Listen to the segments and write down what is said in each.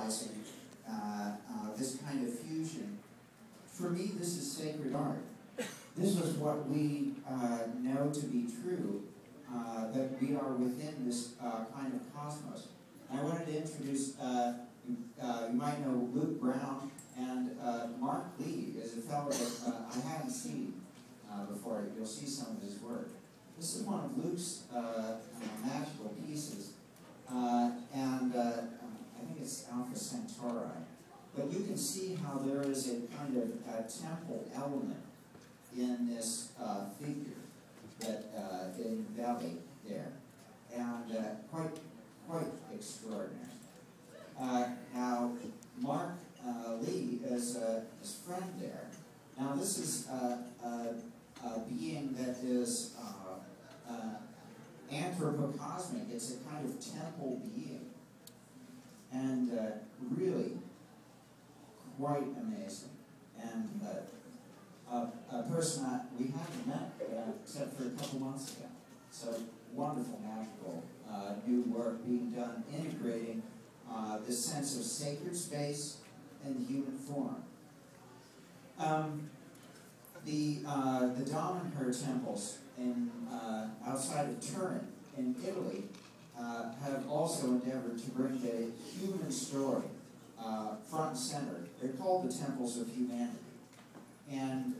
symbolizing this kind of fusion. For me, this is sacred art. This was what we know to be true, that we are within this kind of cosmos. And I wanted to introduce, you might know Luke Brown, and Mark Lee is a fellow that I hadn't seen before. You'll see some of his work. This is one of Luke's magical pieces, and I think it's Alpha Centauri. But you can see how there is a kind of a temple element in this figure that in belly there, and quite extraordinary. Now, Mark Lee is his friend there. Now, this is a being that is anthropocosmic. It's a kind of temple being, and really quite amazing. And a person we haven't met except for a couple months ago. So wonderful, magical new work being done, integrating this sense of sacred space and the human form. The Damanhur temples in outside of Turin in Italy have also endeavored to bring the human story front and center. They're called the temples of humanity. And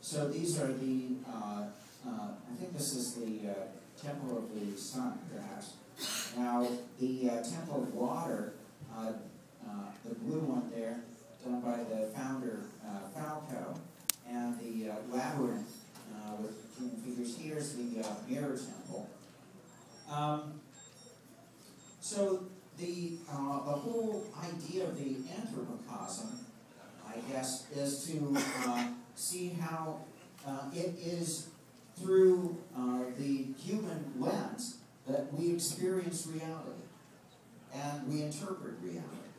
so these are the, I think this is the Temple of the Sun, perhaps. Now, the Temple of Water, the blue one there, done by the founder, Falco, and the Labyrinth with human figures. Here's the Mirror Temple. So the whole idea of the anthropocosm, I guess, is to see how it is through the human lens that we experience reality and we interpret reality.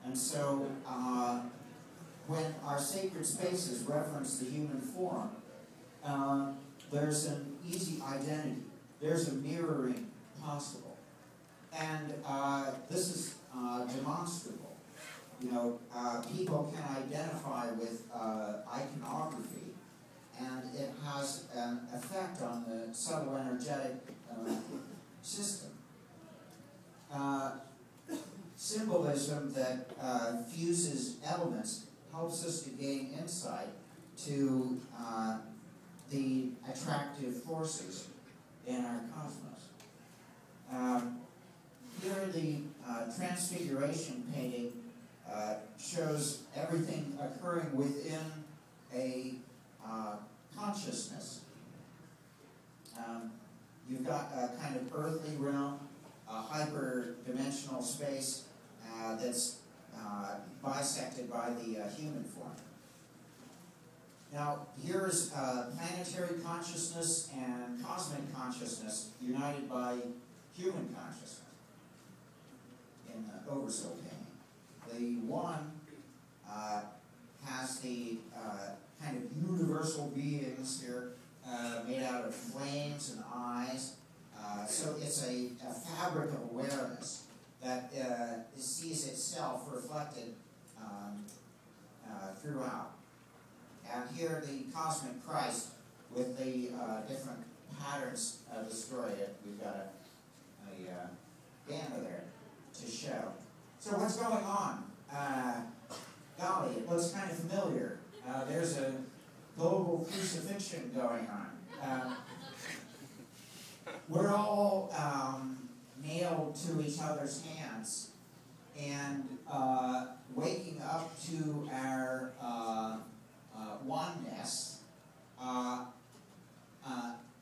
And so when our sacred spaces reference the human form, there's an easy identity. There's a mirroring possible. And this is demonstrable. You know, people can identify with iconography, and it has an effect on the subtle energetic system. Symbolism that fuses elements helps us to gain insight to the attractive forces in our cosmos. Here the Transfiguration painting shows everything occurring within a consciousness. You've got a kind of earthly realm, a hyper-dimensional space that's bisected by the human form. Now, here's planetary consciousness and cosmic consciousness united by human consciousness in the Oversoul painting. The one has the kind of universal beings here made out of flames and eyes. So it's a fabric of awareness that sees itself reflected throughout. And here the cosmic Christ with the different patterns of the story. We've got a banner there to show. So what's going on? Golly, it looks kind of familiar. There's a global crucifixion going on. We're all nailed to each other's hands and waking up to our oneness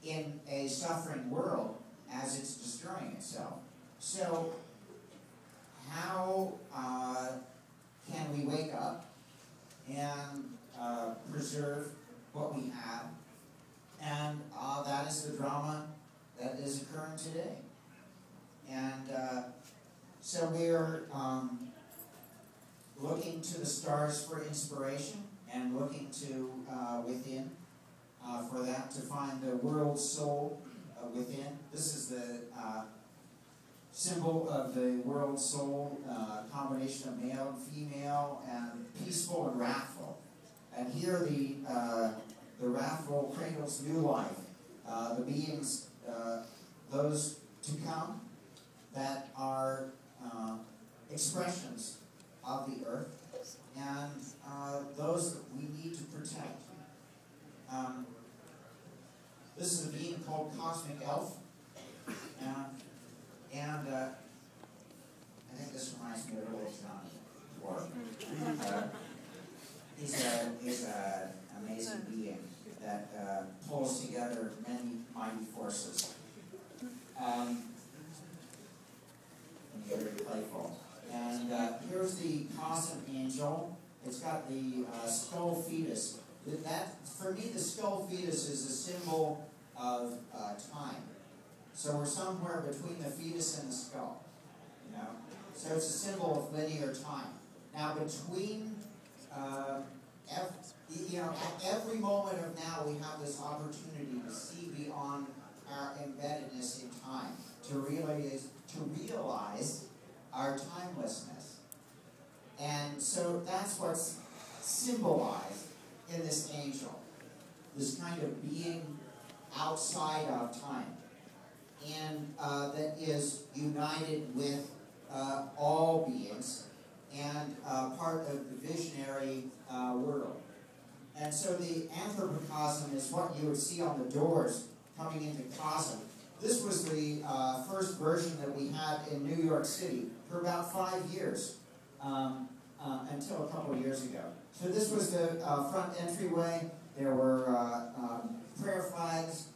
in a suffering world as it's destroying itself. So how can we wake up and preserve what we have? And that is the drama that is occurring today. And so we're looking to the stars for inspiration and looking to within for that to find the world soul within. This is the symbol of the world soul, combination of male and female, and peaceful and wrathful. And here the wrathful cradles new life. The beings, those to come, that are expressions of the earth, and those that we need to protect. This is a being called Cosmic Elf, and I think this reminds me of Little Johnny Dwarf. He's an amazing being that pulls together many mighty forces. And very playful. And here's the cosmic angel. It's got the skull fetus. For me, the skull fetus is a symbol of time. So we're somewhere between the fetus and the skull, you know. So it's a symbol of linear time. Now, between, at every moment of now, we have this opportunity to see beyond our embeddedness in time, to realize our timelessness. And so that's what's symbolized in this angel, this kind of being outside of time, and that is united with all beings and part of the visionary world. And so the anthropocosm is what you would see on the doors coming into cosm. This was the first version that we had in New York City for about 5 years, until a couple of years ago. So this was the front entryway. There were prayer flags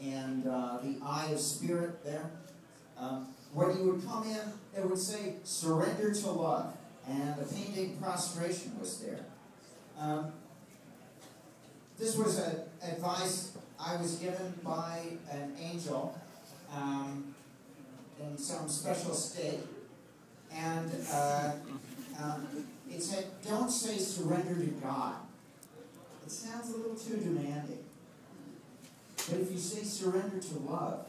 and the Eye of Spirit there. When you would come in, it would say, "Surrender to love," and the painting Prostration was there. This was advice I was given by an angel in some special state, and it said, "Don't say surrender to God. It sounds a little too demanding. But if you say surrender to love,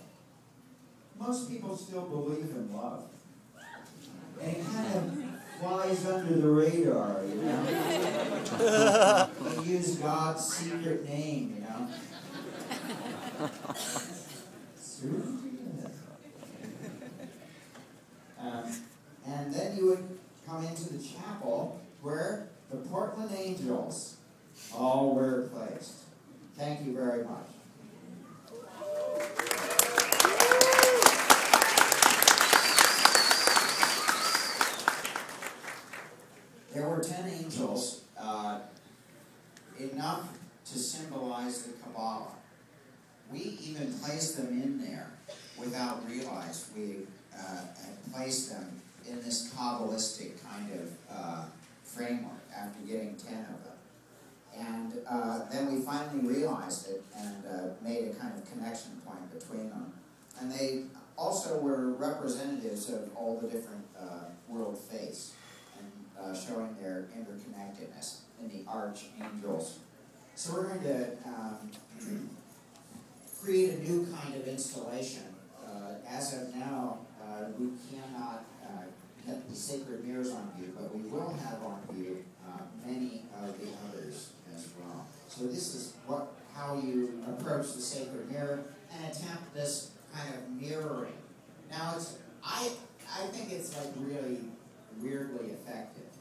most people still believe in love. And it kind of flies under the radar, you know? They use God's secret name, you know? And then you would come into the chapel where the Portland Angels all were placed. Thank you very much. There were 10 angels, enough to symbolize the Kabbalah. We even placed them in there without realize. We had placed them in this Kabbalistic kind of framework after getting 10 of them. And then we finally realized it and made a kind of connection point between them. And they also were representatives of all the different world faiths, and showing their interconnectedness in the archangels. So we're going to create a new kind of installation. As of now, we cannot get the sacred mirrors on view, but we will have on view many of the others as well. So this is how you approach the sacred mirror and attempt this kind of mirroring. Now, I think it's like really weirdly effective.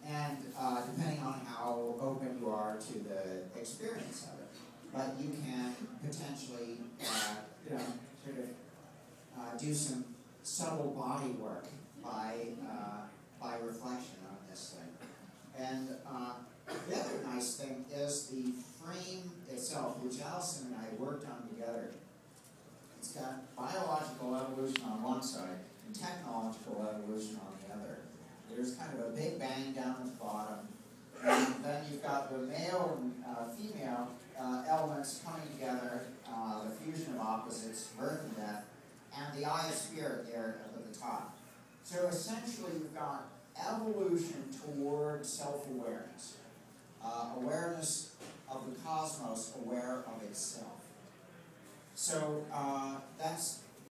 And depending on how open you are to the experience of it. But you can potentially, sort of do some subtle body work by reflection on this thing. And the other nice thing is the frame itself, which Allison and I worked on together. It's got biological evolution on one side and technological evolution on the other. There's kind of a big bang down at the bottom, and then you've got the male and female elements coming together, the fusion of opposites, birth and death, and the Eye of Spirit there at the top. So essentially you've got evolution toward self-awareness, awareness of the cosmos, aware of itself. So that's